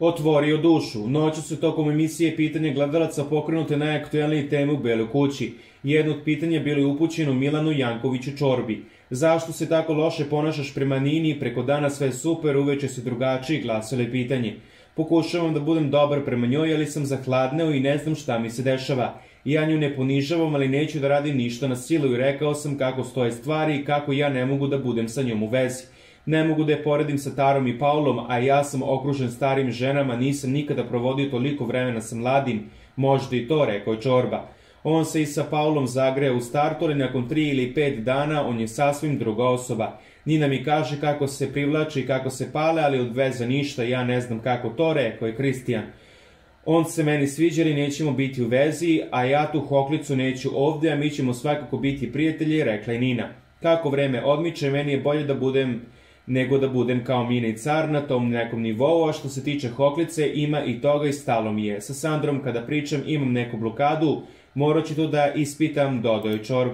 otvorio dušu. Noću su tokom emisije pitanje gledalaca pokrenute najaktuelnije teme u Beloj kući. Jedno od pitanja bilo je upućeno Milanu Jankoviću Čorbi. Zašto se tako loše ponašaš prema Nini, preko dana sve super, uveče si drugačiji, glasilo je pitanje. Pokušavam da budem dobar prema njoj, ali sam zahladneo i ne znam šta mi se dešava. Ja nju ne ponižavam, ali neću da radim ništa na silu i rekao sam kako stoje stvari i kako ja ne mogu da budem sa njom u vezi. Ne mogu da je poredim sa Tarom i Paulom, a ja sam okružen starim ženama, nisam nikada provodio toliko vremena sa mladim. Možda i to, rekao je Čorba. On se i sa Paulom zagreo u startu, ali nakon 3 ili 5 dana on je sasvim druga osoba. Nina mi kaže kako se privlači i kako se pale, ali od veze ništa, ja ne znam kako to, rekao je Kristijan. On se meni sviđa i nećemo biti u vezi, a ja tu hoklicu neću ovde, a mi ćemo svakako biti prijatelji, rekla je Nina. Kako vreme odmiče, meni je bolje da budem nego da budem kao Mina i Car na tom nekom nivou, a što se tiče hoklice, ima i toga i stalo mi je. Sa Sandrom kada pričam imam neku blokadu, morat ću to da ispitam, dodao je Čorb.